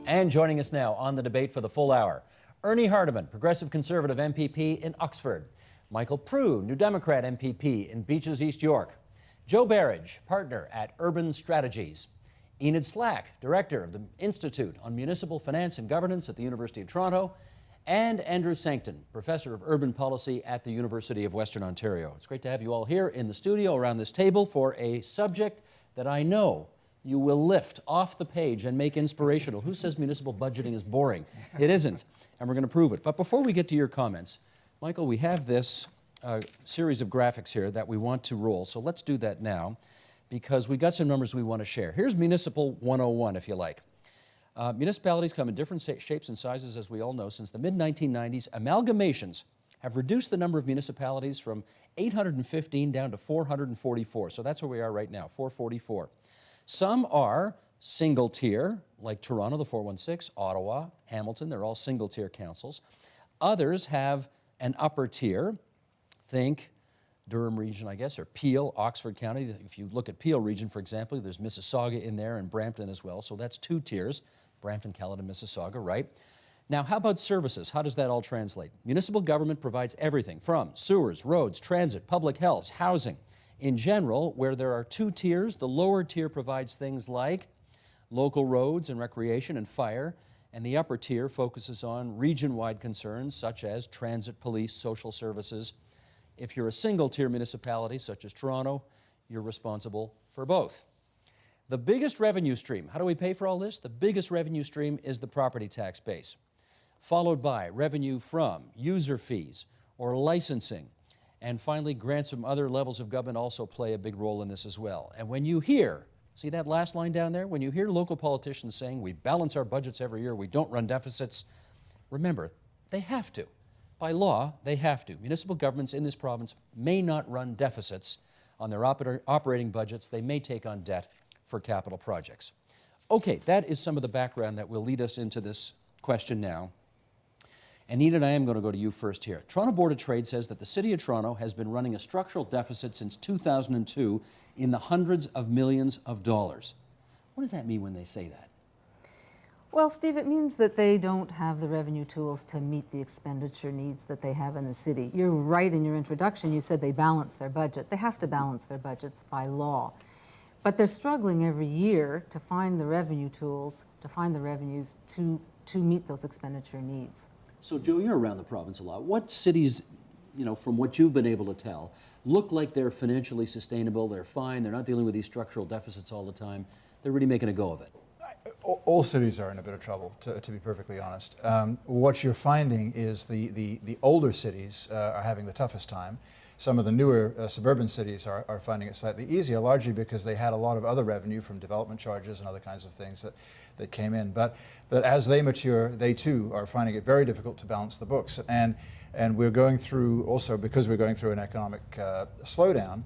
And joining us now on the debate for the full hour, Ernie Hardeman, Progressive Conservative MPP in Oxford. Michael Prue, New Democrat MPP in Beaches, East York. Joe Barrage, partner at Urban Strategies. Enid Slack, director of the Institute on Municipal Finance and Governance at the University of Toronto. And Andrew Sancton, professor of urban policy at the University of Western Ontario. It's great to have you all here in the studio around this table for a subject that I know you will lift off the page and make inspirational. Who says municipal budgeting is boring? It isn't, and we're going to prove it. But before we get to your comments, Michael, we have this series of graphics here that we want to roll, so let's do that now, because we got some numbers we want to share. Here's Municipal 101, if you like. Municipalities come in different shapes and sizes, as we all know. Since the mid-1990s, amalgamations have reduced the number of municipalities from 815 down to 444. So that's where we are right now, 444. Some are single-tier, like Toronto, the 416, Ottawa, Hamilton, they're all single-tier councils. Others have an upper tier, think Durham region, I guess, or Peel, Oxford County. If you look at Peel region, for example, there's Mississauga in there and Brampton as well, so that's two tiers, Brampton, Caledon, Mississauga, right? Now, how about services? How does that all translate? Municipal government provides everything from sewers, roads, transit, public health, housing. In general, where there are two tiers, the lower tier provides things like local roads and recreation and fire, and the upper tier focuses on region-wide concerns such as transit, police, social services. If you're a single-tier municipality, such as Toronto, you're responsible for both. The biggest revenue stream, how do we pay for all this? The biggest revenue stream is the property tax base, followed by revenue from user fees or licensing. And finally, grants from other levels of government also play a big role in this as well. And when you hear, see that last line down there? When you hear local politicians saying, we balance our budgets every year, we don't run deficits, remember, they have to. By law, they have to. Municipal governments in this province may not run deficits on their operating budgets. They may take on debt for capital projects. Okay, that is some of the background that will lead us into this question now. And Enid, I am going to go to you first here. Toronto Board of Trade says that the City of Toronto has been running a structural deficit since 2002 in the hundreds of millions of dollars. What does that mean when they say that? Well, Steve, it means that they don't have the revenue tools to meet the expenditure needs that they have in the city. You're right in your introduction. You said they balance their budget. They have to balance their budgets by law. But they're struggling every year to find the revenue tools, to find the revenues to meet those expenditure needs. So, Joe, you're around the province a lot. What cities, you know, from what you've been able to tell, look like they're financially sustainable, they're fine, they're not dealing with these structural deficits all the time, they're really making a go of it? All cities are in a bit of trouble, to be perfectly honest. What you're finding is the older cities are having the toughest time. Some of the newer suburban cities are finding it slightly easier, largely because they had a lot of other revenue from development charges and other kinds of things that came in. But as they mature, they too are finding it very difficult to balance the books. And we're going through, also because we're going through an economic slowdown,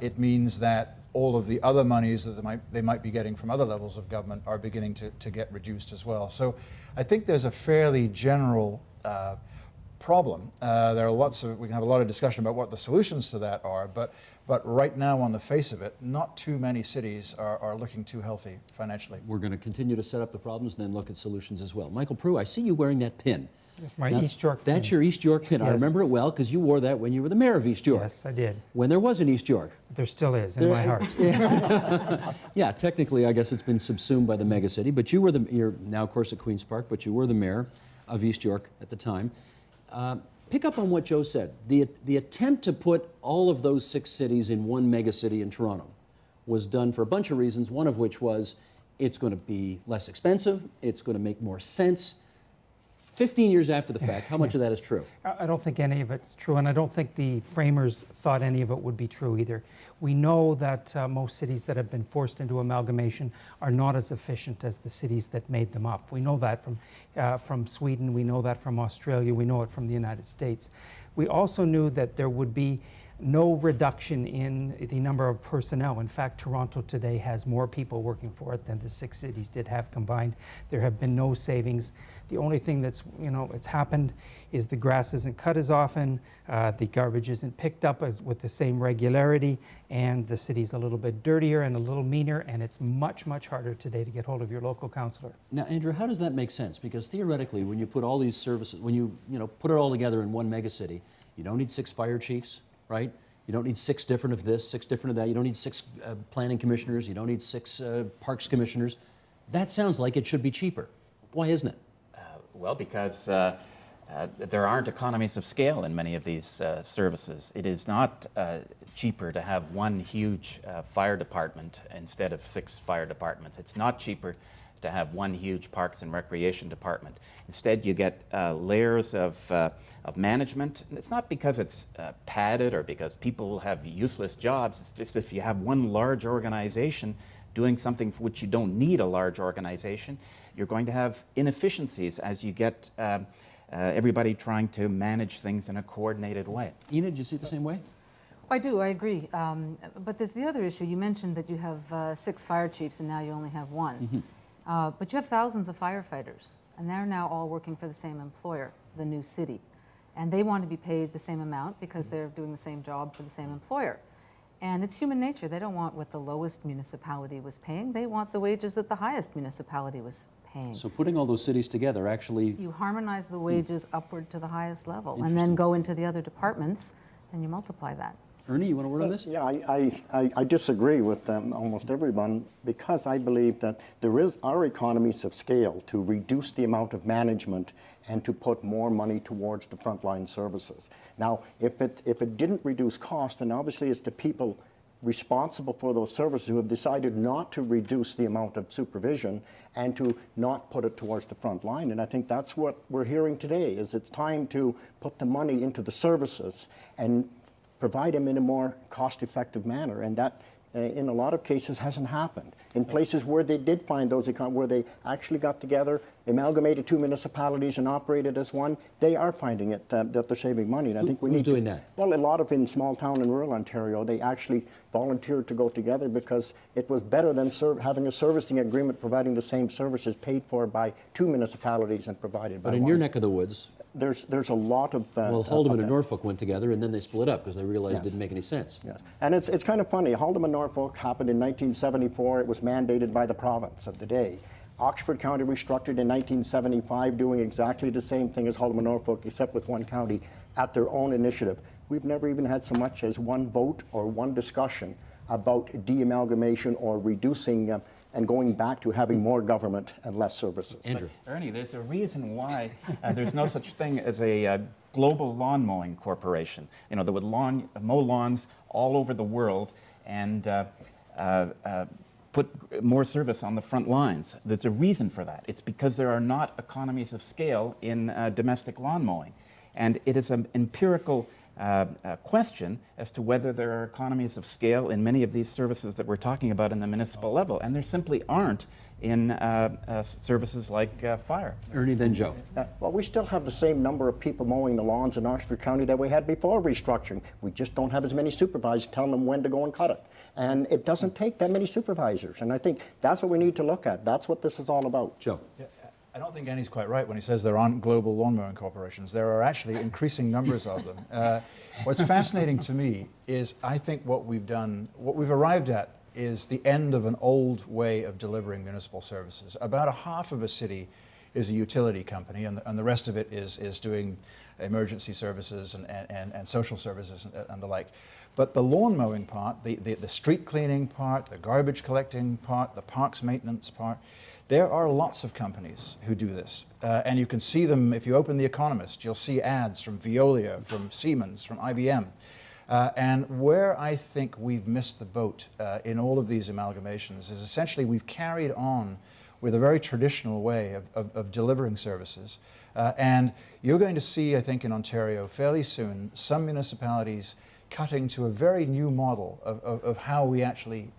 it means that all of the other monies that they might be getting from other levels of government are beginning to get reduced as well. So I think there's a fairly general problem. There are we can have a lot of discussion about what the solutions to that are, but right now on the face of it, not too many cities are looking too healthy financially. We're going to continue to set up the problems and then look at solutions as well. Michael Prue, I see you wearing that pin. It's my East York pin. That's your East York pin. Yes. I remember it well because you wore that when you were the mayor of East York. Yes, I did. When there was an East York. There still is, in my heart. Yeah, technically I guess it's been subsumed by the megacity, but you're now of course at Queen's Park, but you were the mayor of East York at the time. Pick up on what Joe said. The attempt to put all of those 6 cities in one megacity in Toronto was done for a bunch of reasons, one of which was it's going to be less expensive, it's going to make more sense. 15 years after the fact, how much of that is true? I don't think any of it's true, and I don't think the framers thought any of it would be true either. We know that most cities that have been forced into amalgamation are not as efficient as the cities that made them up. We know that from Sweden, we know that from Australia, we know it from the United States. We also knew that there would be no reduction in the number of personnel. In fact, Toronto today has more people working for it than the 6 cities did have combined. There have been no savings. The only thing that's, it's happened is the grass isn't cut as often, the garbage isn't picked up with the same regularity, and the city's a little bit dirtier and a little meaner, and it's much, much harder today to get hold of your local councillor. Now, Andrew, how does that make sense? Because theoretically, when you put all these services, when you put it all together in one megacity, you don't need 6 fire chiefs, right? You don't need 6 different of this, 6 different of that. You don't need 6 planning commissioners. You don't need 6 parks commissioners. That sounds like it should be cheaper. Why isn't it? Well, because there aren't economies of scale in many of these services. It is not cheaper to have one huge fire department instead of 6 fire departments. It's not cheaper to have one huge parks and recreation department. Instead, you get layers of management. And it's not because it's padded or because people have useless jobs. It's just if you have one large organization doing something for which you don't need a large organization, you're going to have inefficiencies as you get everybody trying to manage things in a coordinated way. Enid, do you see it the same way? I do, I agree. But there's the other issue. You mentioned that you have 6 fire chiefs and now you only have 1. But you have thousands of firefighters, and they're now all working for the same employer, the new city. And they want to be paid the same amount because they're doing the same job for the same employer. And it's human nature. They don't want what the lowest municipality was paying. They want the wages that the highest municipality was paying. So putting all those cities together actually... You harmonize the wages upward to the highest level and then go into the other departments and you multiply that. Ernie, you want to word on this? Yeah, I disagree with almost everyone because I believe that there are economies of scale to reduce the amount of management and to put more money towards the frontline services. Now, if it didn't reduce cost, then obviously it's the people responsible for those services who have decided not to reduce the amount of supervision and to not put it towards the front line. And I think that's what we're hearing today, is it's time to put the money into the services and provide them in a more cost-effective manner, and that in a lot of cases hasn't happened. In places where they did find those where they actually got together, amalgamated 2 municipalities and operated as one, they are finding it that they're saving money. And I think we who's need doing that? Well, a lot of in small town and rural Ontario, they actually volunteered to go together because it was better than having a servicing agreement providing the same services paid for by 2 municipalities and provided by But in one. your neck of the woods... There's a lot of... well, Haldimand and Norfolk went together and then they split up because they realized Yes. it didn't make any sense. Yes, and it's kind of funny. Haldimand Norfolk happened in 1974. It was mandated by the province of the day. Oxford County restructured in 1975, doing exactly the same thing as Haldimand Norfolk, except with one county at their own initiative. We've never even had so much as one vote or one discussion about de-amalgamation or reducing and going back to having more government and less services. Andrew. Ernie, there's a reason why there's no such thing as a global lawn mowing corporation, that would mow lawns all over the world and put more service on the front lines. There's a reason for that. It's because there are not economies of scale in domestic lawn mowing. And it is an empirical question as to whether there are economies of scale in many of these services that we're talking about in the municipal level, and there simply aren't in services like fire. Ernie, then Joe. Well, we still have the same number of people mowing the lawns in Oxford County that we had before restructuring. We just don't have as many supervisors telling them when to go and cut it. And it doesn't take that many supervisors. And I think that's what we need to look at. That's what this is all about. Joe. Yeah, I don't think Annie's quite right when he says there aren't global lawn mowing corporations. There are actually increasing numbers of them. What's fascinating to me is I think what we've arrived at is the end of an old way of delivering municipal services. About a half of a city is a utility company, and the rest of it is doing emergency services and social services and the like. But the lawn mowing part, the street cleaning part, the garbage collecting part, the parks maintenance part, there are lots of companies who do this. And you can see them, if you open The Economist, you'll see ads from Veolia, from Siemens, from IBM. And where I think we've missed the boat in all of these amalgamations is essentially we've carried on with a very traditional way of delivering services. And you're going to see, I think, in Ontario fairly soon, some municipalities cutting to a very new model of how we actually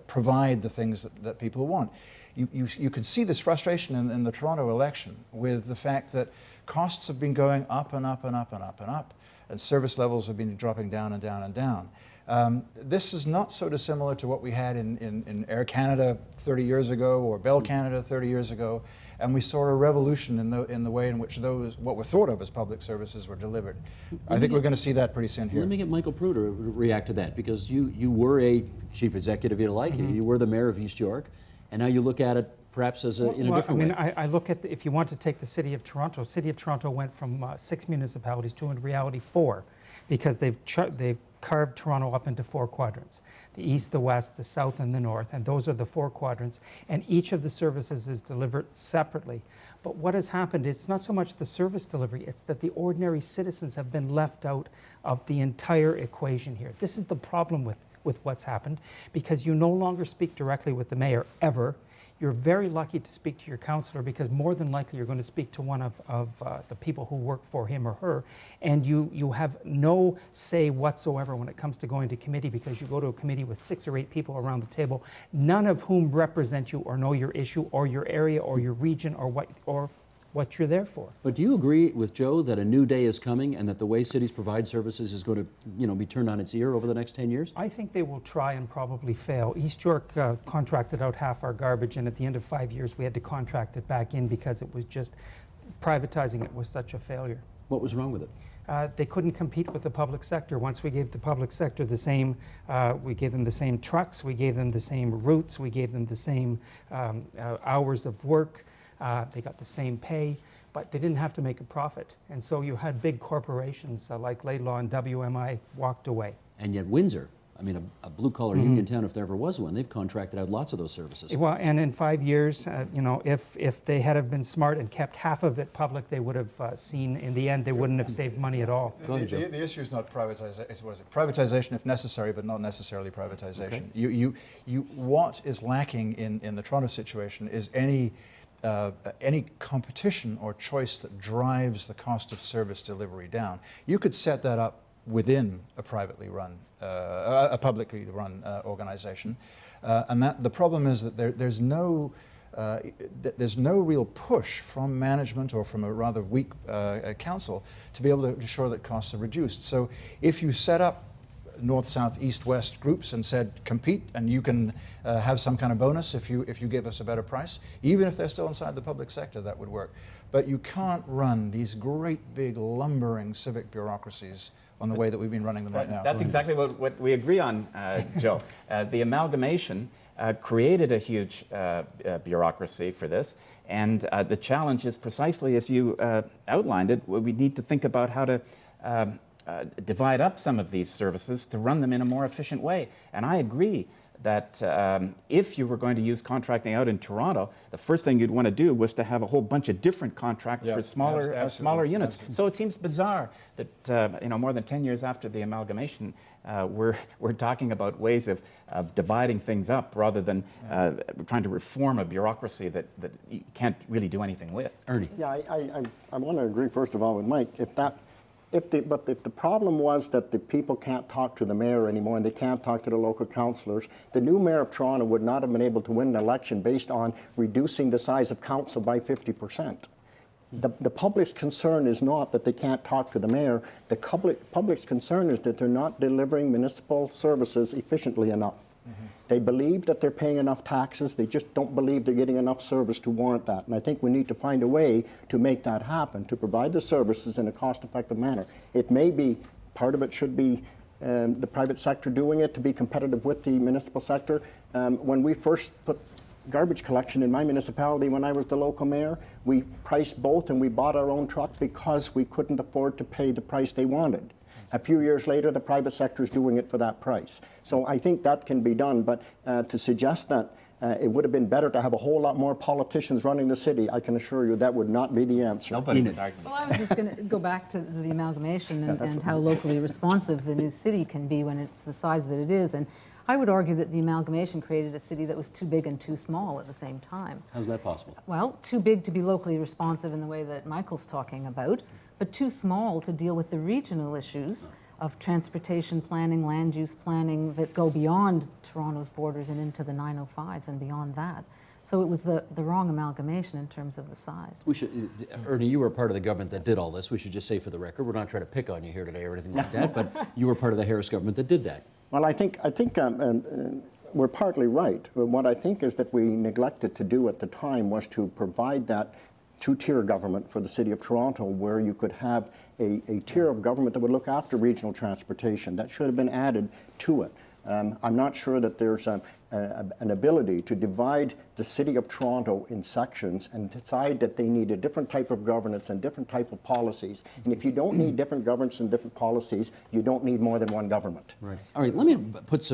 provide the things that people want. You can see this frustration in the Toronto election with the fact that costs have been going up and up and up and up and up. and service levels have been dropping down and down and down. This is not so dissimilar to what we had in Air Canada 30 years ago or Bell Canada 30 years ago, and we saw a revolution in the way in which those, what were thought of as public services, were delivered. I think we're going to see that pretty soon here. Let me get Michael Prue to react to that, because you were a chief executive, if you like, you were the mayor of East York, and now you look at it perhaps as in a different way. I look at, if you want to take the City of Toronto went from 6 municipalities to in reality 4, because they've carved Toronto up into 4 quadrants: the east, the west, the south, and the north, and those are the 4 quadrants, and each of the services is delivered separately. But what has happened, it's not so much the service delivery, it's that the ordinary citizens have been left out of the entire equation here. This is the problem with what's happened, because you no longer speak directly with the mayor, ever. You're very lucky to speak to your councillor, because more than likely you're going to speak to one of the people who work for him or her, and you have no say whatsoever when it comes to going to committee, because you go to a committee with 6 or 8 people around the table, none of whom represent you or know your issue or your area or your region or what you're there for. But do you agree with Joe that a new day is coming, and that the way cities provide services is going to be turned on its ear over the next 10 years? I think they will try and probably fail. East York contracted out half our garbage, and at the end of 5 years we had to contract it back in because it was just, privatizing it was such a failure. What was wrong with it? They couldn't compete with the public sector. Once we gave the public sector the same, we gave them the same trucks, we gave them the same routes, we gave them the same hours of work. They got the same pay, but they didn't have to make a profit. And so you had big corporations like Laidlaw and WMI walked away. And yet Windsor, I mean, a blue-collar union town, if there ever was one, they've contracted out lots of those services. Well, and in 5 years, if they had have been smart and kept half of it public, they would have seen, in the end, they wouldn't have saved money at all. Go ahead, Joe. The issue is not privatization if necessary, but not necessarily privatization. Okay. What is lacking in the Toronto situation is any competition or choice that drives the cost of service delivery down. You could set that up within a publicly run organization, and that the problem is that there's no real push from management or from a rather weak council to be able to ensure that costs are reduced. So if you set up north, south, east, west groups and said compete, and you can have some kind of bonus if you give us a better price, even if they're still inside the public sector, that would work. But you can't run these great big lumbering civic bureaucracies on the way that we've been running them right now. That's exactly what we agree on, Joe. The amalgamation created a huge bureaucracy for this, and the challenge is precisely as you outlined it. We need to think about how to divide up some of these services to run them in a more efficient way. And I agree that if you were going to use contracting out in Toronto, the first thing you'd want to do was to have a whole bunch of different contracts for smaller units. Absolutely. So it seems bizarre that more than 10 years after the amalgamation, we're talking about ways of dividing things up rather than trying to reform a bureaucracy that you can't really do anything with. Ernie. Yeah, I want to agree first of all with Mike. If the problem was that the people can't talk to the mayor anymore and they can't talk to the local councillors, the new mayor of Toronto would not have been able to win an election based on reducing the size of council by 50%. The public's concern is not that they can't talk to the mayor. The public's concern is that they're not delivering municipal services efficiently enough. They believe that they're paying enough taxes. They just don't believe they're getting enough service to warrant that. And I think we need to find a way to make that happen, to provide the services in a cost-effective manner. It may be, part of it should be the private sector doing it to be competitive with the municipal sector. When we first put garbage collection in my municipality when I was the local mayor, we priced both and we bought our own truck because we couldn't afford to pay the price they wanted. A few years later, the private sector is doing it for that price. So I think that can be done, but to suggest that it would have been better to have a whole lot more politicians running the city, I can assure you that would not be the answer. Nobody was arguing. Well, I was just going to go back to the amalgamation and how locally responsive the new city can be when it's the size that it is. And I would argue that the amalgamation created a city that was too big and too small at the same time. How's that possible? Well, too big to be locally responsive in the way that Michael's talking about, but too small to deal with the regional issues of transportation planning, land use planning that go beyond Toronto's borders and into the 905s and beyond that. So it was the wrong amalgamation in terms of the size. We should, Ernie, you were part of the government that did all this. We should just say for the record, we're not trying to pick on you here today or anything like that, but you were part of the Harris government that did that. Well, I think we're partly right. What I think is that we neglected to do at the time was to provide that two-tier government for the City of Toronto, where you could have a tier of government that would look after regional transportation. That should have been added to it. I'm not sure that there's an ability to divide the City of Toronto in sections and decide that they need a different type of governance and different type of policies. And if you don't need different governance and different policies, you don't need more than one government. Right. All right, let me put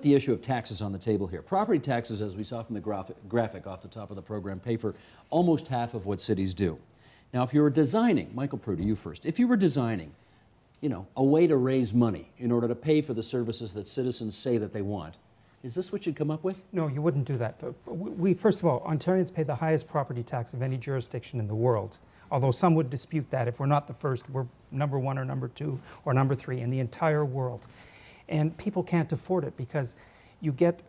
the issue of taxes on the table here. Property taxes, as we saw from the graphic off the top of the program, pay for almost half of what cities do. Now, if you were designing, Michael Prue, to you first, if you were designing, you know, a way to raise money in order to pay for the services that citizens say that they want, is this what you'd come up with? No, you wouldn't do that. First of all, Ontarians pay the highest property tax of any jurisdiction in the world. Although some would dispute that. If we're not the first, we're number 1 or number 2 or number 3 in the entire world. And people can't afford it because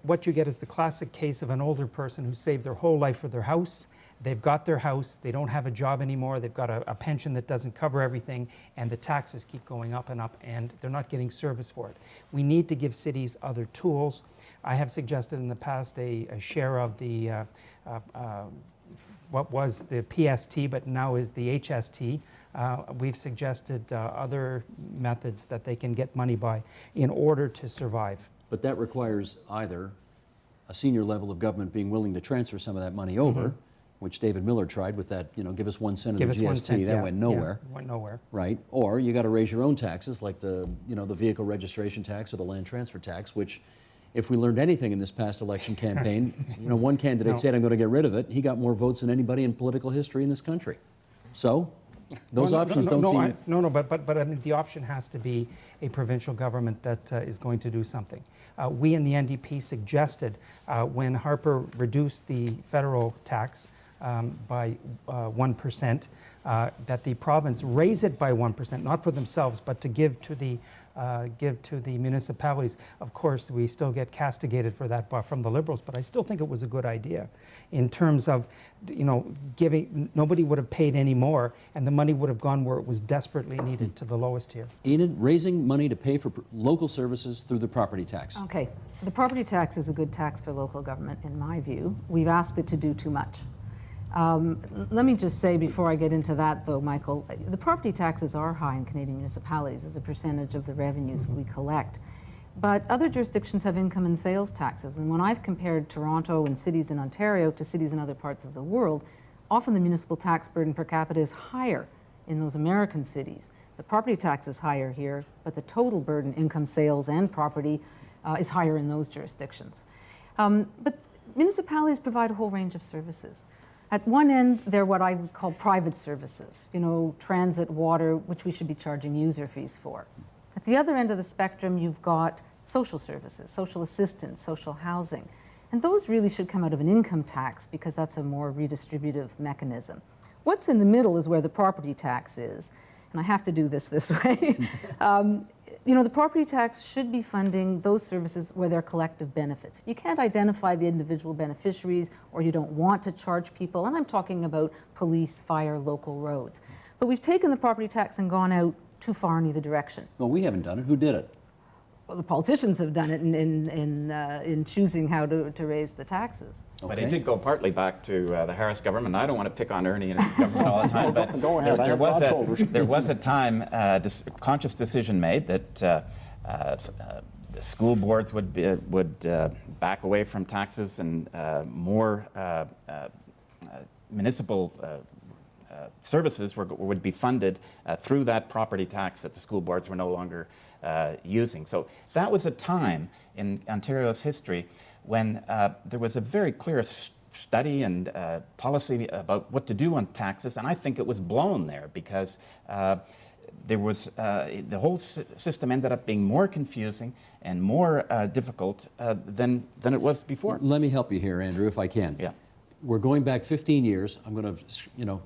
what you get is the classic case of an older person who saved their whole life for their house. They've got their house, they don't have a job anymore, they've got a pension that doesn't cover everything, and the taxes keep going up, and they're not getting service for it. We need to give cities other tools. I have suggested in the past a share of the, what was the PST, but now is the HST. We've suggested other methods that they can get money by in order to survive. But that requires either a senior level of government being willing to transfer some of that money over, which David Miller tried with that, you know, give us 1 cent of the GST, that went nowhere. Yeah, went nowhere. Right, or you got to raise your own taxes, like the vehicle registration tax or the land transfer tax, which, if we learned anything in this past election campaign, you know, one candidate said, I'm going to get rid of it. He got more votes than anybody in political history in this country. So, those options don't seem... But I mean, the option has to be a provincial government that is going to do something. We in the NDP suggested, when Harper reduced the federal tax by 1%, that the province raise it by 1%, not for themselves, but to give to the municipalities. Of course, we still get castigated for that from the Liberals, but I still think it was a good idea in terms of, you know, nobody would have paid any more, and the money would have gone where it was desperately needed, to the lowest tier. Enid, raising money to pay for local services through the property tax. Okay, the property tax is a good tax for local government, in my view. We've asked it to do too much. Let me just say before I get into that, though, Michael, the property taxes are high in Canadian municipalities as a percentage of the revenues we collect. But other jurisdictions have income and sales taxes. And when I've compared Toronto and cities in Ontario to cities in other parts of the world, often the municipal tax burden per capita is higher in those American cities. The property tax is higher here, but the total burden, income, sales, and property, is higher in those jurisdictions. But municipalities provide a whole range of services. At one end, they're what I would call private services, you know, transit, water, which we should be charging user fees for. At the other end of the spectrum, you've got social services, social assistance, social housing. And those really should come out of an income tax because that's a more redistributive mechanism. What's in the middle is where the property tax is. And I have to do this way. You know, the property tax should be funding those services where there are collective benefits. You can't identify the individual beneficiaries, or you don't want to charge people, and I'm talking about police, fire, local roads. But we've taken the property tax and gone out too far in either direction. Well, we haven't done it. Who did it? Well, the politicians have done it in choosing how to raise the taxes. Okay. But it did go partly back to the Harris government. I don't want to pick on Ernie and his government all the time, but Go ahead. there was a time, this conscious decision made that the school boards would back away from taxes, and more municipal services would be funded through that property tax that the school boards were no longer using. So that was a time in Ontario's history when there was a very clear study and policy about what to do on taxes, and I think it was blown there because there was the whole system ended up being more confusing and more difficult than it was before. Let me help you here, Andrew, if I can. Yeah. We're going back 15 years. I'm going to, you know,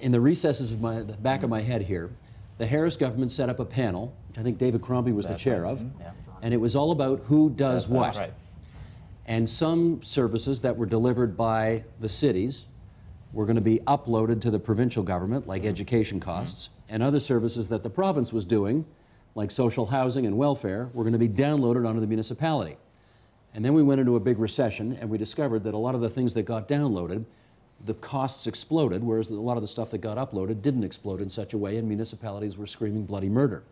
in the recesses of the back of my head here, the Harris government set up a panel, which I think David Crombie was the chair of, and it was all about who does what. That's right. And some services that were delivered by the cities were going to be uploaded to the provincial government, like education costs, and other services that the province was doing, like social housing and welfare, were going to be downloaded onto the municipality. And then we went into a big recession, and we discovered that a lot of the things that got downloaded, the costs exploded, whereas a lot of the stuff that got uploaded didn't explode in such a way, and municipalities were screaming bloody murder.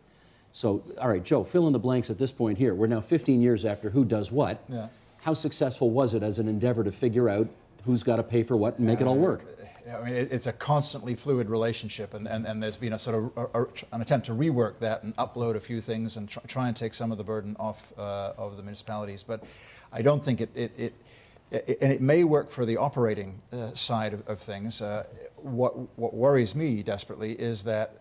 So, all right, Joe, fill in the blanks at this point here. We're now 15 years after who does what. Yeah. How successful was it as an endeavor to figure out who's got to pay for what and make it all work? I mean, it's a constantly fluid relationship, and there's been a sort of an attempt to rework that and upload a few things and try and take some of the burden off of the municipalities. But I don't think and it may work for the operating side of things. What worries me desperately is that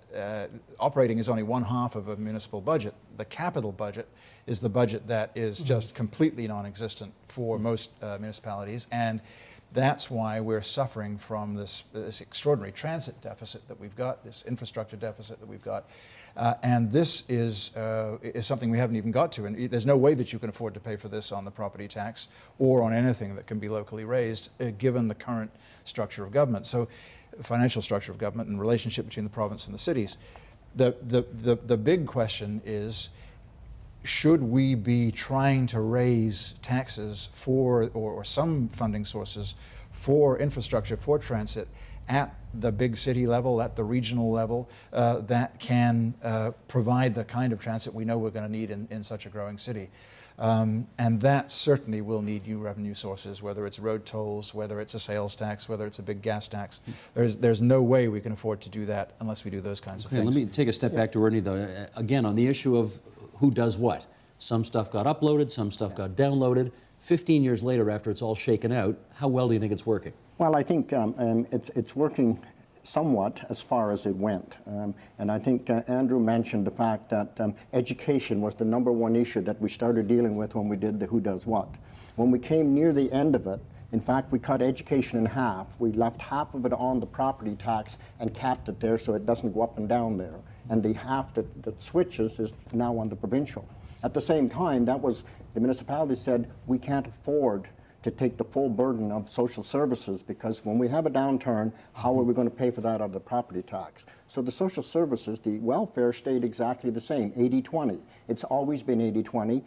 operating is only one half of a municipal budget. The capital budget is the budget that is just completely non-existent for most municipalities, and that's why we're suffering from this extraordinary transit deficit that we've got, this infrastructure deficit that we've got. And this is something we haven't even got to. And there's no way that you can afford to pay for this on the property tax or on anything that can be locally raised, given the current structure of government. So, financial structure of government and relationship between the province and the cities. The big question is, should we be trying to raise taxes for, or some funding sources for infrastructure, for transit, at the big city level, at the regional level, that can provide the kind of transit we know we're going to need in such a growing city? And that certainly will need new revenue sources, whether it's road tolls, whether it's a sales tax, whether it's a big gas tax. There's no way we can afford to do that unless we do those kinds of things. Let me take a step back to Ernie, though. Again, on the issue of who does what. Some stuff got uploaded, some stuff got downloaded. 15 years later, after it's all shaken out, how well do you think it's working? Well, I think it's working somewhat as far as it went. And I think Andrew mentioned the fact that education was the #1 issue that we started dealing with when we did the who does what. When we came near the end of it, in fact, we cut education in half. We left half of it on the property tax and capped it there so it doesn't go up and down there. And the half that switches is now on the provincial. At the same time, the municipality said, we can't afford to take the full burden of social services, because when we have a downturn, how are we going to pay for that out of the property tax? So the social services, the welfare stayed exactly the same, 80-20. It's always been 80-20.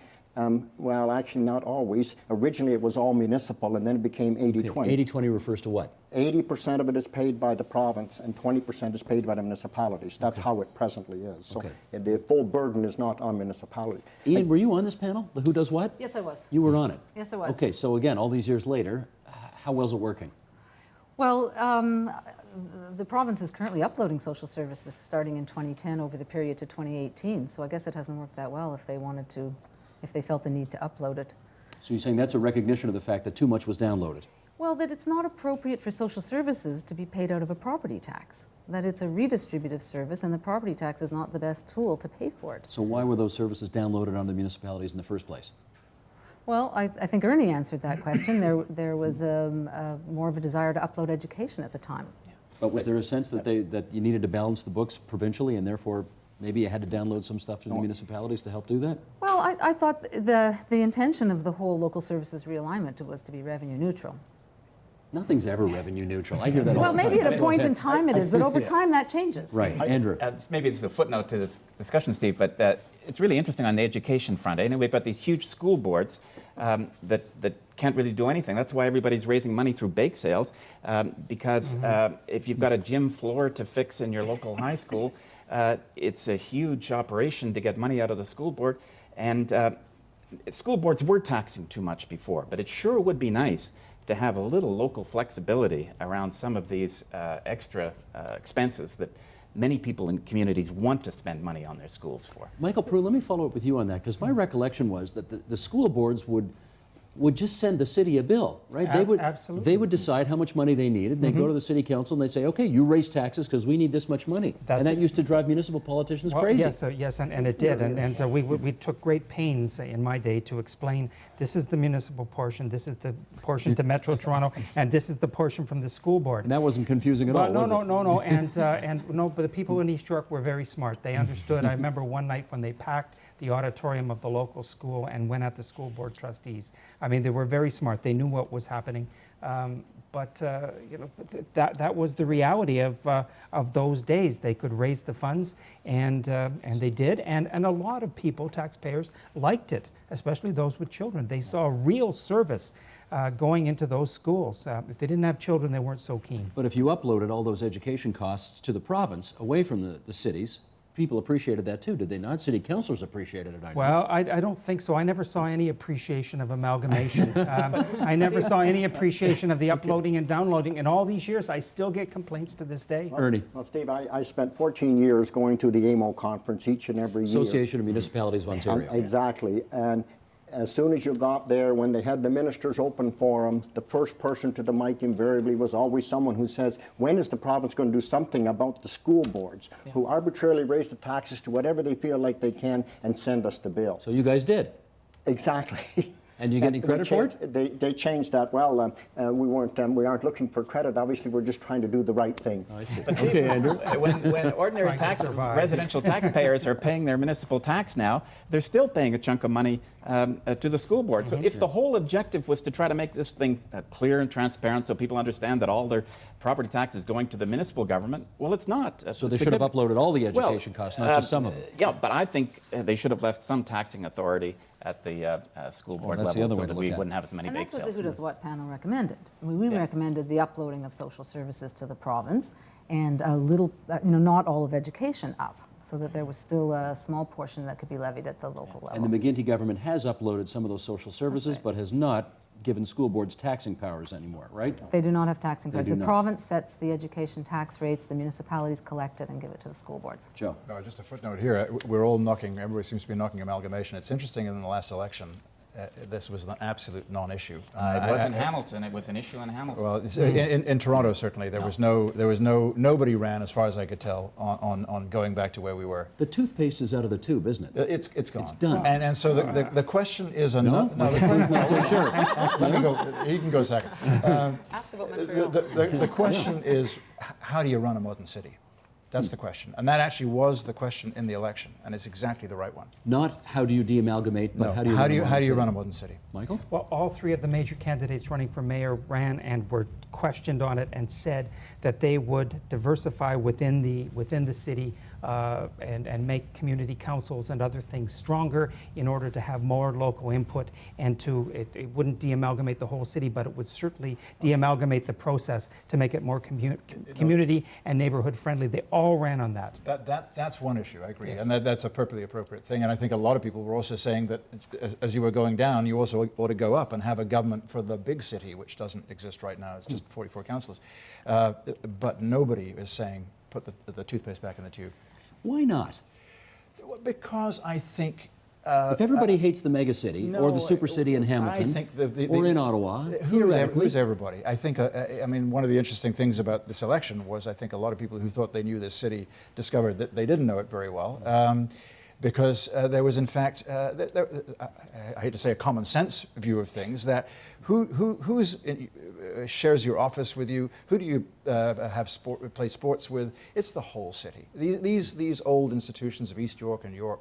Well, actually not always. Originally it was all municipal, and then it became 80-20. 80-20 refers to what? 80% of it is paid by the province and 20% is paid by the municipalities. That's how it presently is. So the full burden is not on municipality. Ian, were you on this panel, the who does what? Yes, I was. You were on it? Yes, I was. Okay, so again, all these years later, how well is it working? Well, the province is currently uploading social services starting in 2010 over the period to 2018. So I guess it hasn't worked that well if they wanted to, if they felt the need to upload it. So you're saying that's a recognition of the fact that too much was downloaded? Well, that it's not appropriate for social services to be paid out of a property tax. That it's a redistributive service, and the property tax is not the best tool to pay for it. So why were those services downloaded on the municipalities in the first place? Well, I think Ernie answered that question. There was more of a desire to upload education at the time. But was there a sense that that you needed to balance the books provincially, and therefore maybe you had to download some stuff to the municipalities to help do that? Well, I thought the intention of the whole local services realignment was to be revenue neutral. Nothing's ever revenue neutral. I hear that all Well, the time. maybe at a point in time it is, but over time that changes. Right, Andrew. Maybe it's a footnote to this discussion, Steve, but it's really interesting on the education front. Anyway, we've got these huge school boards that can't really do anything. That's why everybody's raising money through bake sales, because if you've got a gym floor to fix in your local high school, it's a huge operation to get money out of the school board. And school boards were taxing too much before, but it sure would be nice to have a little local flexibility around some of these extra expenses that many people in communities want to spend money on their schools for. Michael Prue, let me follow up with you on that, because my recollection was that the school boards would just send the city a bill, right? Absolutely. They would decide how much money they needed. They'd go to the city council and they'd say, okay, you raise taxes because we need this much money. And that used to drive municipal politicians crazy. Yes, and it did. And we took great pains in my day to explain this is the municipal portion, this is the portion to Metro Toronto, and this is the portion from the school board. And that wasn't confusing at all, was it? No. And but the people in East York were very smart. They understood. I remember one night when they packed the auditorium of the local school and went at the school board trustees. I mean, they were very smart. They knew what was happening. But you know, that was the reality of those days. They could raise the funds, and they did. And a lot of people, taxpayers, liked it, especially those with children. They saw real service going into those schools. If they didn't have children, they weren't so keen. But if you uploaded all those education costs to the province, away from the cities, people appreciated that too, did they not? City councilors appreciated it, I know. Well, I don't think so. I never saw any appreciation of amalgamation. I never saw any appreciation of the uploading and downloading. In all these years, I still get complaints to this day. Ernie. Well, Steve, I spent 14 years going to the AMO conference each and every year. Association of Municipalities of Ontario. Exactly. And as soon as you got there, when they had the ministers open forum, the first person to the mic invariably was always someone who says, when is the province going to do something about the school boards who arbitrarily raise the taxes to whatever they feel like they can and send us the bill? So you guys did. Exactly. And you get any credit for it? They changed that. Well, we aren't looking for credit. Obviously, we're just trying to do the right thing. I see. Okay, Andrew. When ordinary residential taxpayers are paying their municipal tax now, they're still paying a chunk of money to the school board. So if the whole objective was to try to make this thing clear and transparent so people understand that all their property tax is going to the municipal government, well, it's not. So they should have uploaded all the education costs, not just some of them. Yeah, but I think they should have left some taxing authority at the school board that's level the other so way to that look we at it. wouldn't have as many And bake that's what sales. the Who Does What panel recommended. I mean, we recommended the uploading of social services to the province and a little, not all of education up, so that there was still a small portion that could be levied at the local level. And the McGuinty government has uploaded some of those social services, but has not given school boards taxing powers anymore, right? They do not have taxing powers. do The not. province sets the education tax rates, the municipalities collect it and give it to the school boards. Joe. No, just a footnote here. We're all knocking, everybody seems to be knocking amalgamation. It's interesting in the last election, this was an absolute non-issue. It wasn't Hamilton, it was an issue in Hamilton. Well, in Toronto, certainly, there was nobody ran, as far as I could tell, on going back to where we were. The toothpaste is out of the tube, isn't it? It's gone. It's done. And so the question is No? I'm not so sure. Let me go. He can go second. Ask about Montreal. The question is, how do you run a modern city? That's the question. And that actually was the question in the election, and it's exactly the right one. Not how do you de-amalgamate, but No. how do you run a modern city? Michael? Well, all three of the major candidates running for mayor ran and were questioned on it and said that they would diversify within the city and make community councils and other things stronger in order to have more local input, and it wouldn't de-amalgamate the whole city, but it would certainly de-amalgamate the process to make it more community and neighborhood friendly. They all ran on that. That's one issue, I agree. Yes. And that's a perfectly appropriate thing. And I think a lot of people were also saying that as you were going down, you also ought to go up and have a government for the big city, which doesn't exist right now. It's just 44 councillors. But nobody is saying put the toothpaste back in the tube. Why not? Because I think... If everybody hates the megacity or the super city in Hamilton I think or in Ottawa, theoretically, who's everybody? I think, I mean, one of the interesting things about this election was I think a lot of people who thought they knew this city discovered that they didn't know it very well. Because there was, in fact, I hate to say a common sense view of things, that who shares your office with you, who do you play sports with? It's the whole city. These old institutions of East York and York,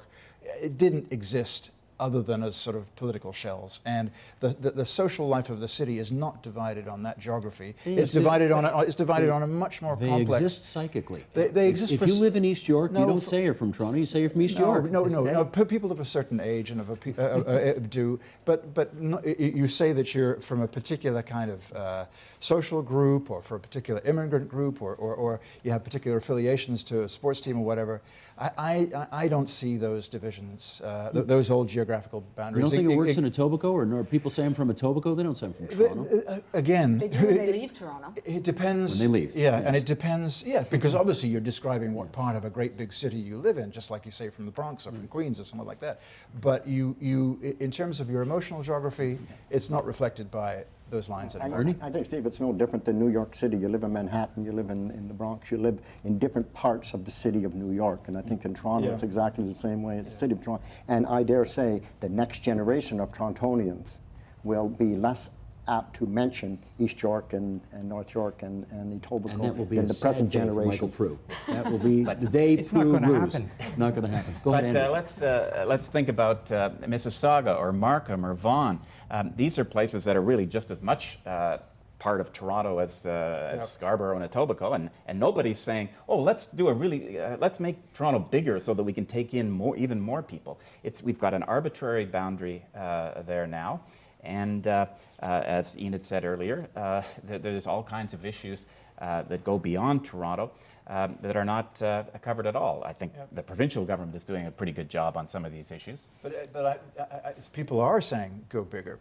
it didn't exist other than as sort of political shells. And the social life of the city is not divided on that geography. It's divided on a much more complex... They exist psychically. They exist if you live in East York, you don't say you're from Toronto, you say you're from East York. No. People of a certain age and do, but you say that you're from a particular kind of social group, or for a particular immigrant group, or you have particular affiliations to a sports team or whatever. I don't see those divisions, those old geographical boundaries. You don't think it works in Etobicoke, or people say I'm from Etobicoke? They don't say I'm from Toronto. Again, They do when they leave Toronto. it depends. When they leave, yeah, yes. and it depends. Yeah, because obviously you're describing what part of a great big city you live in, just like you say from the Bronx or from Queens or somewhere like that. But you, in terms of your emotional geography, it's not reflected by those lines anymore. Ernie? I think, Steve, it's no different than New York City. You live in Manhattan, you live in the Bronx, you live in different parts of the city of New York. And I think in Toronto, it's exactly the same way. It's the city of Toronto. And I dare say the next generation of Torontonians will be less apt to mention East York and North York and Etobicoke And that will be in a the sad present day for generation. Michael Prue. That will be the day it's not Prue gonna lose. happen. Not going to happen. Go ahead, But Andrew. let's think about Mississauga or Markham or Vaughan. These are places that are really just as much part of Toronto as Scarborough and Etobicoke, and nobody's saying, "Oh, let's do a really let's make Toronto bigger so that we can take in even more people." We've got an arbitrary boundary there now, and as Ian had said earlier, there's all kinds of issues that go beyond Toronto that are not covered at all. I think the provincial government is doing a pretty good job on some of these issues. But people are saying go bigger.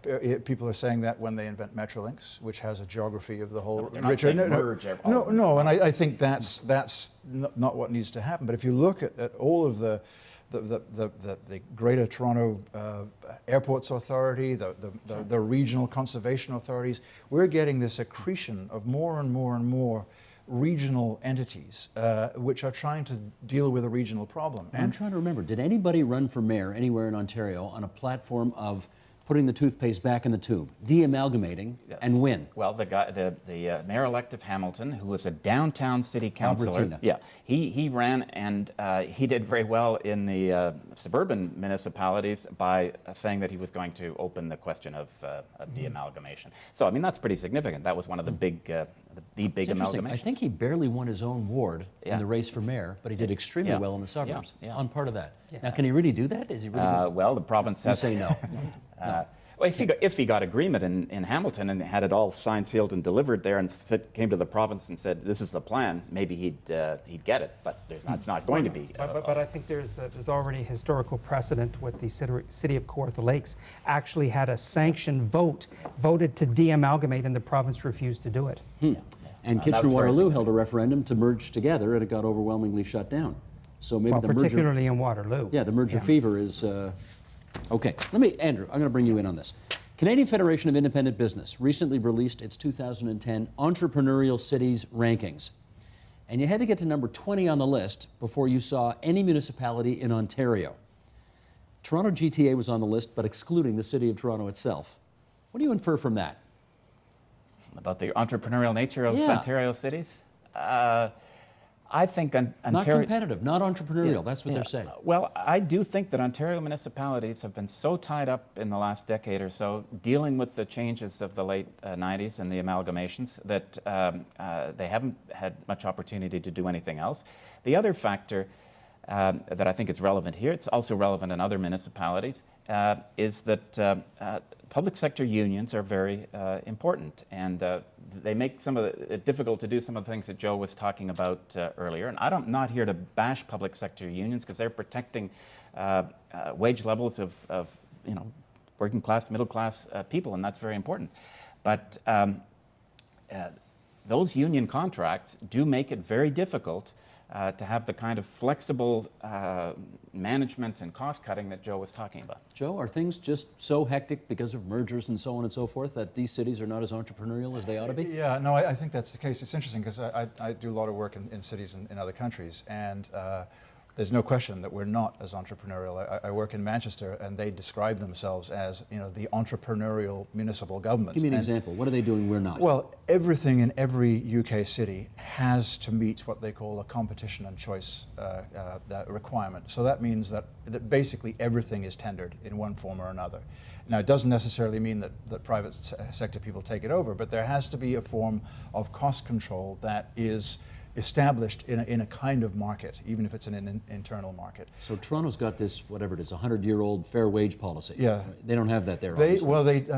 People are saying that when they invent Metrolinx, which has a geography of the whole. They're not saying merge all of No, and I think that's not what needs to happen. But if you look at all of the Greater Toronto Airports Authority, the regional conservation authorities, we're getting this accretion of more and more and more regional entities which are trying to deal with a regional problem. I'm trying to remember, did anybody run for mayor anywhere in Ontario on a platform of putting the toothpaste back in the tube, de-amalgamating, and win? Well, the mayor-elect of Hamilton, who was a downtown city councillor, Albertina. he ran, and he did very well in the suburban municipalities by saying that he was going to open the question of de-amalgamation. So, I mean, that's pretty significant. That was one of the big It's interesting. I think he barely won his own ward in the race for mayor, but he did extremely well in the suburbs on part of that. Now, can he really do that? Is he really? Well, the province has. You say no. Well, if he got agreement in Hamilton and had it all signed, sealed, and delivered there, and came to the province and said, "This is the plan," maybe he'd get it. But it's not going to be. But I think there's already historical precedent with the city of Kawartha Lakes actually had a sanctioned voted to de-amalgamate, and the province refused to do it. And Kitchener-Waterloo held a referendum to merge together, and it got overwhelmingly shut down. So maybe the merger, particularly in Waterloo. Yeah, the merger fever is okay. Andrew, I'm going to bring you in on this. Canadian Federation of Independent Business recently released its 2010 Entrepreneurial Cities rankings. And you had to get to number 20 on the list before you saw any municipality in Ontario. Toronto GTA was on the list, but excluding the city of Toronto itself. What do you infer from that? About the entrepreneurial nature of Ontario cities? I think Ontario... Not competitive, not entrepreneurial, that's what they're saying. Well, I do think that Ontario municipalities have been so tied up in the last decade or so dealing with the changes of the late 90s and the amalgamations that they haven't had much opportunity to do anything else. The other factor that I think is relevant here, it's also relevant in other municipalities, is that public sector unions are very important, and they make it difficult to do some of the things that Joe was talking about earlier. And I'm not here to bash public sector unions because they're protecting wage levels of working class, middle class people, and that's very important. But those union contracts do make it very difficult to have the kind of flexible management and cost cutting that Joe was talking about. Joe, are things just so hectic because of mergers and so on and so forth that these cities are not as entrepreneurial as they ought to be? Yeah, no, I think that's the case. It's interesting because I do a lot of work in cities in other countries, and there's no question that we're not as entrepreneurial. I work in Manchester, and they describe themselves as, the entrepreneurial municipal government. Give me an example. What are they doing we're not? Well, everything in every UK city has to meet what they call a competition and choice requirement. So that means that basically everything is tendered in one form or another. Now, it doesn't necessarily mean that private sector people take it over, but there has to be a form of cost control that is established in a kind of market, even if it's in an internal market. So Toronto's got this, whatever it is, 100-year-old fair wage policy. Yeah, they don't have that there.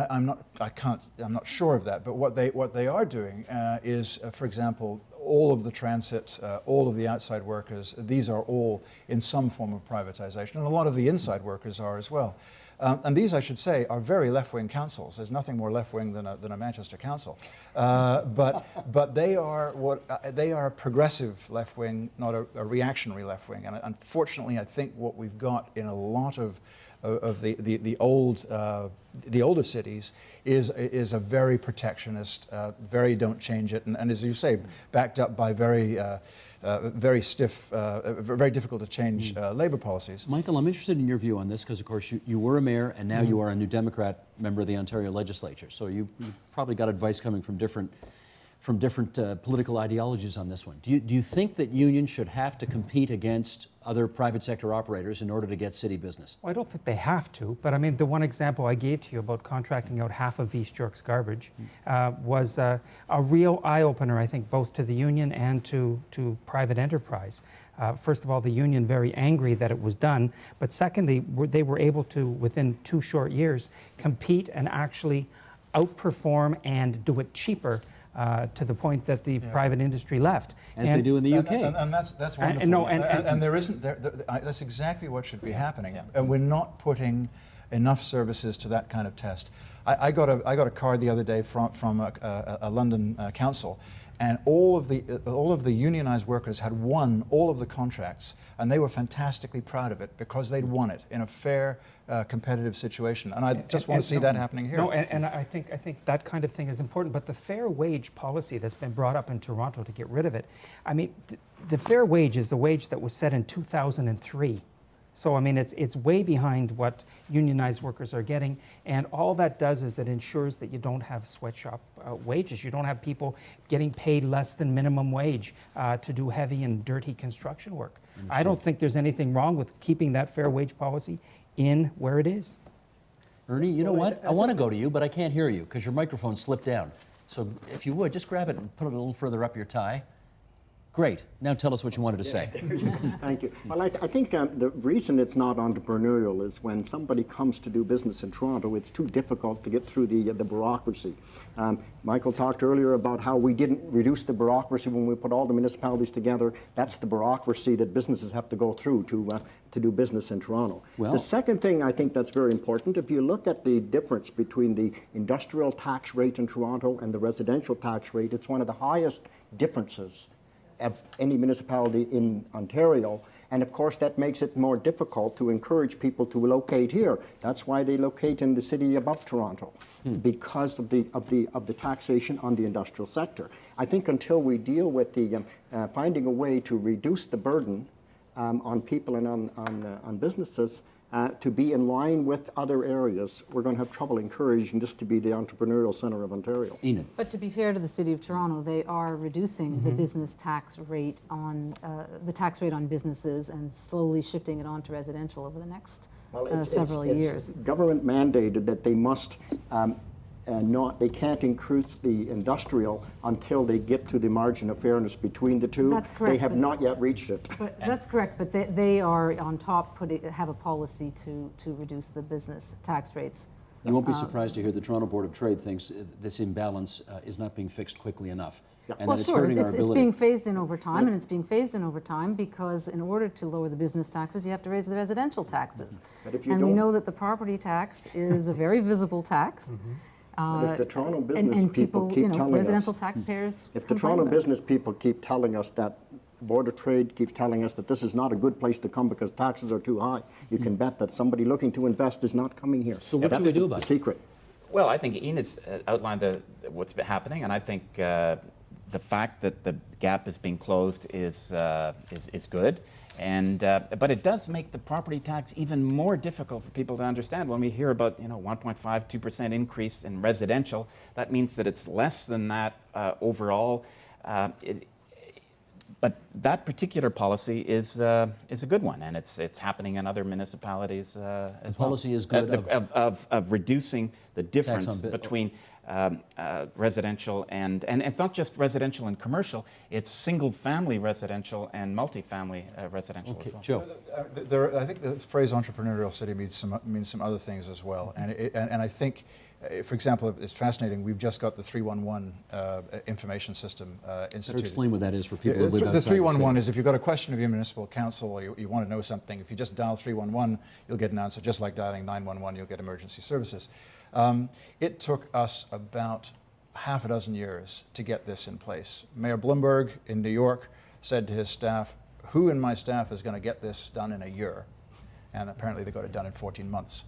I'm not sure of that. But what they are doing is, for example, all of the transit, all of the outside workers. These are all in some form of privatization, and a lot of the inside workers are as well. And these, I should say, are very left-wing councils. There's nothing more left-wing than a Manchester council. But they are a progressive left-wing, not a reactionary left-wing. And unfortunately, I think what we've got in a lot of of the older cities is a very protectionist, very don't change it, and as you say, backed up by very stiff, very difficult to change labor policies. Michael, I'm interested in your view on this because, of course, you were a mayor and now you are a New Democrat member of the Ontario legislature. So you probably got advice coming from different political ideologies on this one. Do you think that unions should have to compete against other private sector operators in order to get city business? Well, I don't think they have to, but I mean, the one example I gave to you about contracting out half of East York's garbage was a real eye-opener, I think, both to the union and to private enterprise. First of all, the union very angry that it was done, but secondly, they were able to, within 2 short years, compete and actually outperform and do it cheaper to the point that the private industry left. As they do in the UK. And that's wonderful. And there isn't, that's exactly what should be happening. Yeah. And we're not putting enough services to that kind of test. I got a card the other day from a London council, and all of the unionized workers had won all of the contracts, and they were fantastically proud of it because they'd won it in a fair, competitive situation. And I just want to see that happening here. No, and I think that kind of thing is important. But the fair wage policy that's been brought up in Toronto to get rid of it, I mean, the fair wage is the wage that was set in 2003. So, I mean, it's way behind what unionized workers are getting, and all that does is it ensures that you don't have sweatshop wages. You don't have people getting paid less than minimum wage to do heavy and dirty construction work. I don't think there's anything wrong with keeping that fair wage policy in where it is. Ernie, you know what? I want to go to you, but I can't hear you because your microphone slipped down. So if you would, just grab it and put it a little further up your tie. Great. Now tell us what you wanted to say. Thank you. Well, I think the reason it's not entrepreneurial is when somebody comes to do business in Toronto, it's too difficult to get through the bureaucracy. Michael talked earlier about how we didn't reduce the bureaucracy when we put all the municipalities together. That's the bureaucracy that businesses have to go through to do business in Toronto. Well, the second thing I think that's very important, if you look at the difference between the industrial tax rate in Toronto and the residential tax rate, it's one of the highest differences of any municipality in Ontario, and of course that makes it more difficult to encourage people to locate here. That's why they locate in the city above Toronto, because of the taxation on the industrial sector. I think until we deal with the finding a way to reduce the burden on people and on businesses to be in line with other areas, we're going to have trouble encouraging this to be the entrepreneurial centre of Ontario. Enid. But to be fair to the City of Toronto, they are reducing the business tax rate on businesses and slowly shifting it on to residential over the next several years. It's government mandated that they must they can't increase the industrial until they get to the margin of fairness between the two. That's correct. They have not yet reached it. But that's correct, but they are on top, have a policy to reduce the business tax rates. You won't be surprised to hear the Toronto Board of Trade thinks this imbalance is not being fixed quickly enough. Yeah. And Well, that it's sure, hurting our it's ability. being phased in over time, and it's being phased in over time because in order to lower the business taxes, you have to raise the residential taxes. But if you And we don't- know that the property tax is a very visible tax. But if the Toronto business And people keep telling residential us, taxpayers if the complain Toronto about it. business people keep telling us that, the Board of Trade keeps telling us that this is not a good place to come because taxes are too high, you can bet that somebody looking to invest is not coming here. So what should we do about That's it? the secret. Well, I think Enid's outlined what's been happening, and I think the fact that the gap is being closed is good. And but it does make the property tax even more difficult for people to understand. When we hear about 1.5, 2% increase in residential, that means that it's less than that overall. But that particular policy is a good one, and it's happening in other municipalities as well. policy is good of reducing the difference on between residential and it's not just residential and commercial; it's single-family residential and multifamily residential. Okay, as well. Joe. I think the phrase entrepreneurial city means some other things as well, and I think, for example, it's fascinating. We've just got the 311 information system Better instituted. explain what that is for people who live outside The the city. 311 is if you've got a question of your municipal council or you want to know something, if you just dial 311, you'll get an answer. Just like dialing 911, you'll get emergency services. It took us about half a dozen years to get this in place. Mayor Bloomberg in New York said to his staff, who in my staff is going to get this done in a year? and apparently they got it done in 14 months.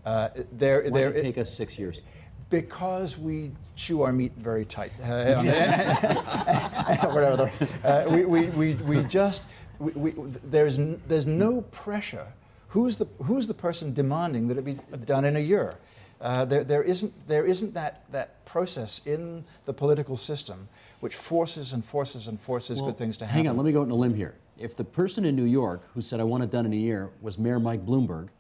Why did it take us 6 years? Because we chew our meat very tight. Whatever. There's no pressure. Who's the person demanding that it be done in a year? There isn't that process in the political system which forces good things to happen. Hang on, let me go out on a limb here. If the person in New York who said I want it done in a year was Mayor Mike Bloomberg,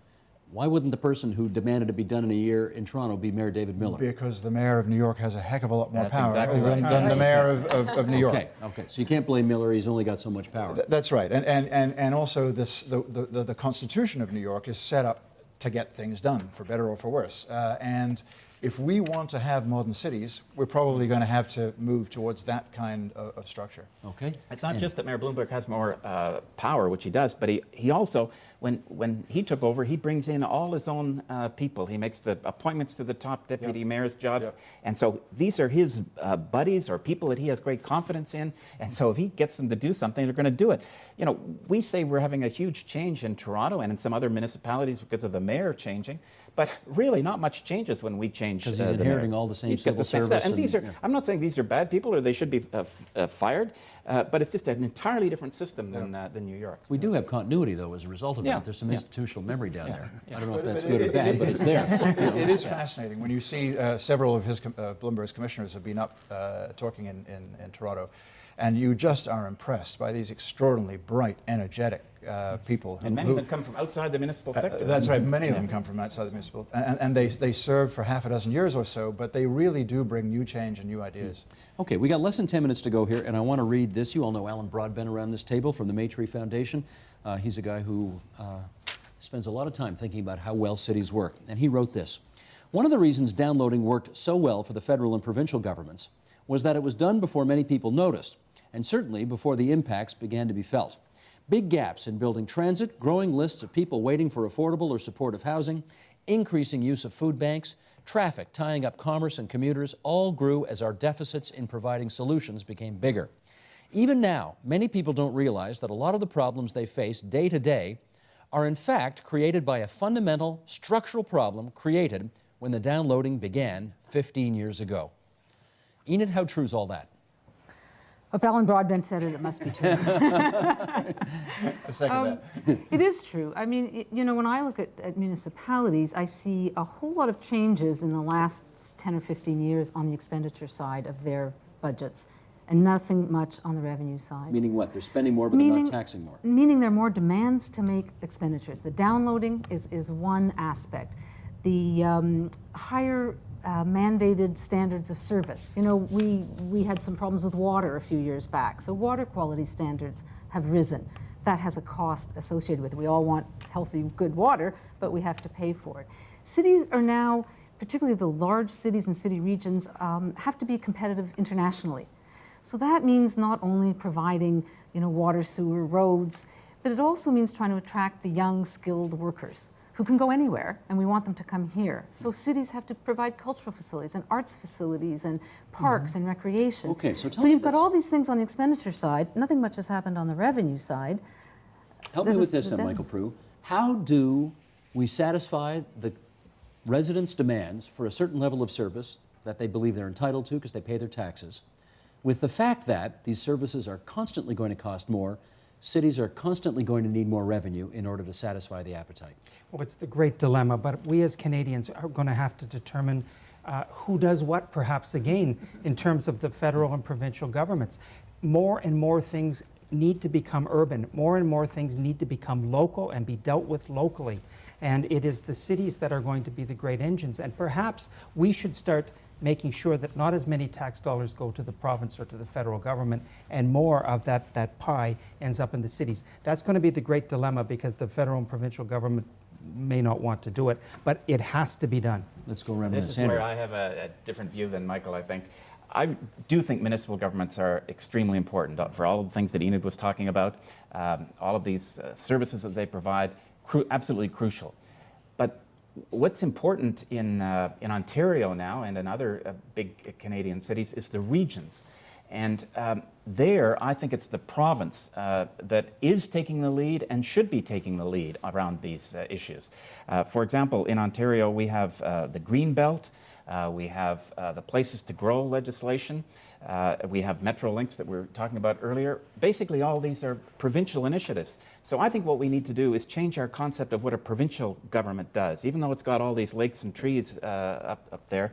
why wouldn't the person who demanded it be done in a year in Toronto be Mayor David Miller? Because the mayor of New York has a heck of a lot more That's power exactly right. than the mayor of New York. Okay, so you can't blame Miller, he's only got so much power. That's right, and also the Constitution of New York is set up to get things done, for better or for worse. And if we want to have modern cities, we're probably going to have to move towards that kind of structure. Okay. It's not just that Mayor Bloomberg has more power, which he does, but he also, when he took over, he brings in all his own people. He makes the appointments to the top deputy mayor's jobs. And so these are his buddies or people that he has great confidence in. And so if he gets them to do something, they're going to do it. You know, we say we're having a huge change in Toronto and in some other municipalities because of the mayor changing. But really, not much changes when we change. Because he's inheriting all the same civil service. And these are, I'm not saying these are bad people or they should be fired, but it's just an entirely different system than New York. We do have continuity, though, as a result of that. There's some institutional memory down there. I don't know if that's good or It- bad, but it's there. It is fascinating when you see several of his Bloomberg's commissioners have been up talking in Toronto, and you just are impressed by these extraordinarily bright, energetic people. And many of them come from outside the municipal sector. That's right. Many of them come from outside the municipal, and they serve for half a dozen years or so, but they really do bring new change and new ideas. Okay, we got less than 10 minutes to go here, and I want to read this. You all know Alan Broadbent around this table from the Maytree Foundation. He's a guy who spends a lot of time thinking about how well cities work, and he wrote this. One of the reasons downloading worked so well for the federal and provincial governments was that it was done before many people noticed, and certainly before the impacts began to be felt. Big gaps in building transit, growing lists of people waiting for affordable or supportive housing, increasing use of food banks, traffic tying up commerce and commuters all grew as our deficits in providing solutions became bigger. Even now, many people don't realize that a lot of the problems they face day to day are in fact created by a fundamental structural problem created when the downloading began 15 years ago. Enid, how true is all that? If Alan Broadbent said it, it must be true. I second that. It is true. I mean, you know, when I look at municipalities, I see a whole lot of changes in the last 10 or 15 years on the expenditure side of their budgets, and nothing much on the revenue side. Meaning what? They're spending more, but they're not taxing more. Meaning there are more demands to make expenditures. The downloading is one aspect. The higher mandated standards of service. You know, we had some problems with water a few years back, so water quality standards have risen. That has a cost associated with it. We all want healthy, good water, but we have to pay for it. Cities are now, particularly the large cities and city regions, have to be competitive internationally. So that means not only providing, you know, water, sewer, roads, but it also means trying to attract the young, skilled workers who can go anywhere, and we want them to come here. So cities have to provide cultural facilities and arts facilities and parks and recreation. Okay, so tell so me you've got this. all these things on the expenditure side. Nothing much has happened on the revenue side. Help This me is with this the then, Michael Prue. How do we satisfy the residents' demands for a certain level of service that they believe they're entitled to because they pay their taxes, with the fact that these services are constantly going to cost more, cities are constantly going to need more revenue in order to satisfy the appetite? Well, it's the great dilemma, but we as Canadians are going to have to determine who does what, perhaps again, in terms of the federal and provincial governments. More and more things need to become urban. More and more things need to become local and be dealt with locally. And it is the cities that are going to be the great engines. And perhaps we should start making sure that not as many tax dollars go to the province or to the federal government, and more of that pie ends up in the cities. That's going to be the great dilemma, because the federal and provincial government may not want to do it, but it has to be done. Let's go around to This is Andrew. where I have a different view than Michael, I think. I do think municipal governments are extremely important for all of the things that Enid was talking about. All of these services that they provide, absolutely crucial. But what's important in Ontario now and in other big Canadian cities is the regions. And there, I think it's the province that is taking the lead and should be taking the lead around these issues. For example, in Ontario, we have the Green Belt, we have the Places to Grow legislation, we have Metro Links that we were talking about earlier. Basically, all these are provincial initiatives. So I think what we need to do is change our concept of what a provincial government does. Even though it's got all these lakes and trees up there,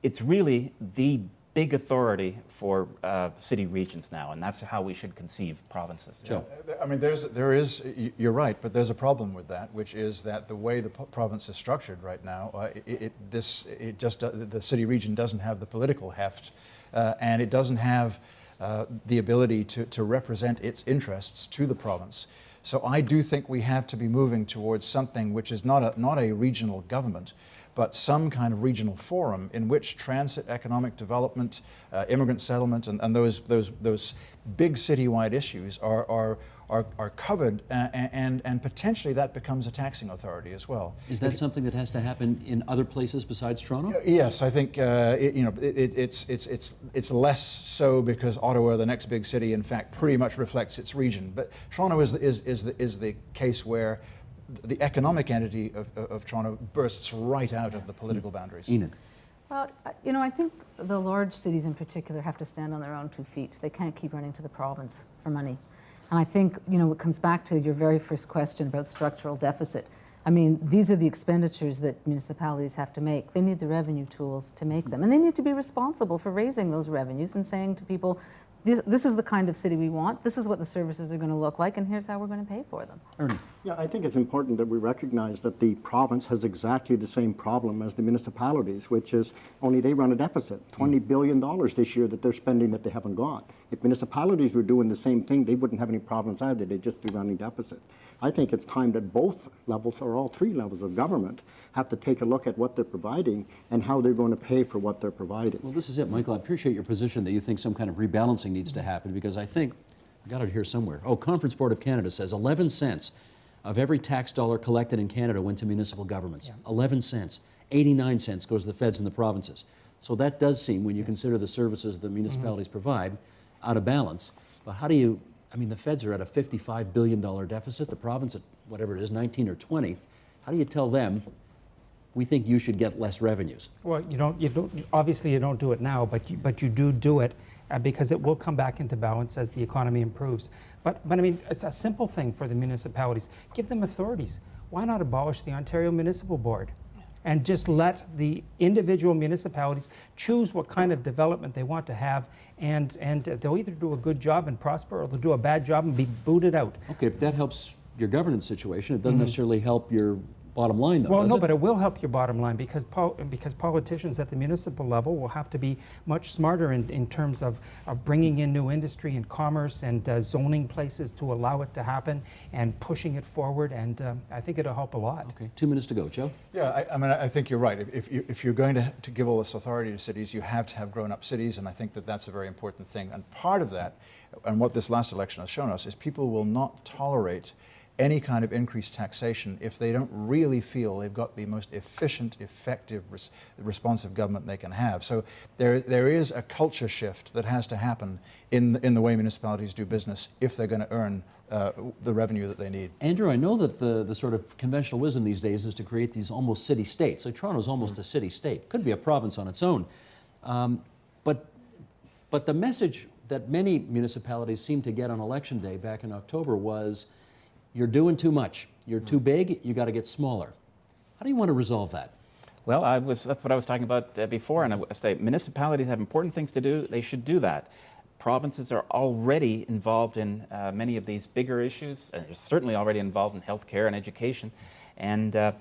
it's really the big authority for city regions now, and that's how we should conceive provinces. Joe. I mean, you're right, but there's a problem with that, which is that the way the province is structured right now, the city region doesn't have the political heft, and it doesn't have the ability to represent its interests to the province. So I do think we have to be moving towards something which is not a regional government, but some kind of regional forum in which transit, economic development, immigrant settlement, and those big citywide issues are covered, and potentially that becomes a taxing authority as well. Is that something that has to happen in other places besides Toronto? Yes, I think it's less so because Ottawa, the next big city, in fact, pretty much reflects its region. But Toronto is the case where the economic entity of Toronto bursts right out of the political boundaries. Enid. Well, I think the large cities in particular have to stand on their own 2 feet. They can't keep running to the province for money. And I think, it comes back to your very first question about structural deficit. I mean, these are the expenditures that municipalities have to make. They need the revenue tools to make them. And they need to be responsible for raising those revenues and saying to people, this is the kind of city we want, this is what the services are going to look like, and here's how we're going to pay for them. Ernie. Yeah, I think it's important that we recognize that the province has exactly the same problem as the municipalities, which is only they run a deficit, $20 billion this year that they're spending that they haven't got. If municipalities were doing the same thing, they wouldn't have any problems either. They'd just be running deficit. I think it's time that both levels, or all 3 levels of government, have to take a look at what they're providing and how they're going to pay for what they're providing. Well, this is it, Michael. I appreciate your position that you think some kind of rebalancing needs to happen, because I think, I got it here somewhere. Oh, Conference Board of Canada says 11 cents of every tax dollar collected in Canada went to municipal governments. Yeah. 11 cents. 89 cents goes to the feds and the provinces. So that does seem, when you consider the services the municipalities provide, out of balance. But how do you, the feds are at a $55 billion deficit, the province at whatever it is, 19 or 20. How do you tell them, we think you should get less revenues? Well, obviously you don't do it now, but you do it because it will come back into balance as the economy improves. But it's a simple thing for the municipalities. Give them authorities. Why not abolish the Ontario Municipal Board and just let the individual municipalities choose what kind of development they want to have, and they'll either do a good job and prosper, or they'll do a bad job and be booted out. Okay, but that helps your governance situation. It doesn't necessarily help your bottom line, though, well, does no, it? but it will help your bottom line, because politicians at the municipal level will have to be much smarter in terms of bringing in new industry and commerce and zoning places to allow it to happen and pushing it forward, and I think it'll help a lot. Okay, 2 minutes to go. Joe? Yeah, I think you're right. If you're going to give all this authority to cities, you have to have grown-up cities, and I think that's a very important thing. And part of that, and what this last election has shown us, is people will not tolerate any kind of increased taxation if they don't really feel they've got the most efficient, effective, responsive government they can have. So there is a culture shift that has to happen in the way municipalities do business if they're going to earn the revenue that they need. Andrew, I know that the sort of conventional wisdom these days is to create these almost city-states. Like Toronto's almost a city-state. Could be a province on its own. But the message that many municipalities seemed to get on election day back in October was, you're doing too much. You're too big. You got to get smaller. How do you want to resolve that? Well, that's what I was talking about before, and I say municipalities have important things to do. They should do that. Provinces are already involved in many of these bigger issues, and they're certainly already involved in healthcare and education. And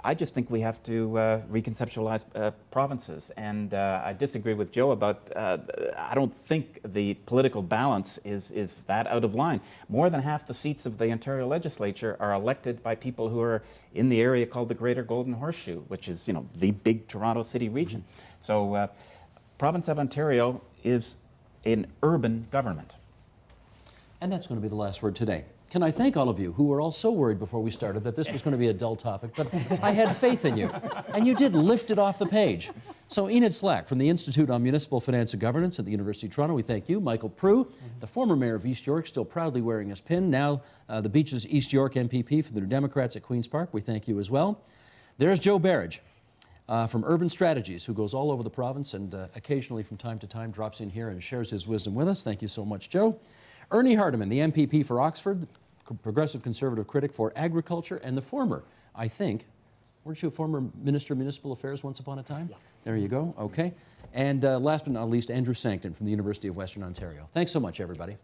I just think we have to reconceptualize provinces. And I disagree with Joe about, I don't think the political balance is that out of line. More than half the seats of the Ontario legislature are elected by people who are in the area called the Greater Golden Horseshoe, which is, the big Toronto city region. So province of Ontario is an urban government. And that's going to be the last word today. Can I thank all of you who were all so worried before we started that this was going to be a dull topic, but I had faith in you, and you did lift it off the page. So Enid Slack from the Institute on Municipal Finance and Governance at the University of Toronto, we thank you. Michael Prue, the former mayor of East York, still proudly wearing his pin, now the Beaches East York MPP for the New Democrats at Queen's Park, we thank you as well. There's Joe Berridge from Urban Strategies, who goes all over the province and occasionally from time to time drops in here and shares his wisdom with us. Thank you so much, Joe. Ernie Hardeman, the MPP for Oxford, Progressive Conservative critic for agriculture, and the former, I think, weren't you a former Minister of Municipal Affairs once upon a time? Yeah. There you go, okay. And last but not least, Andrew Sankton from the University of Western Ontario. Thanks so much, everybody.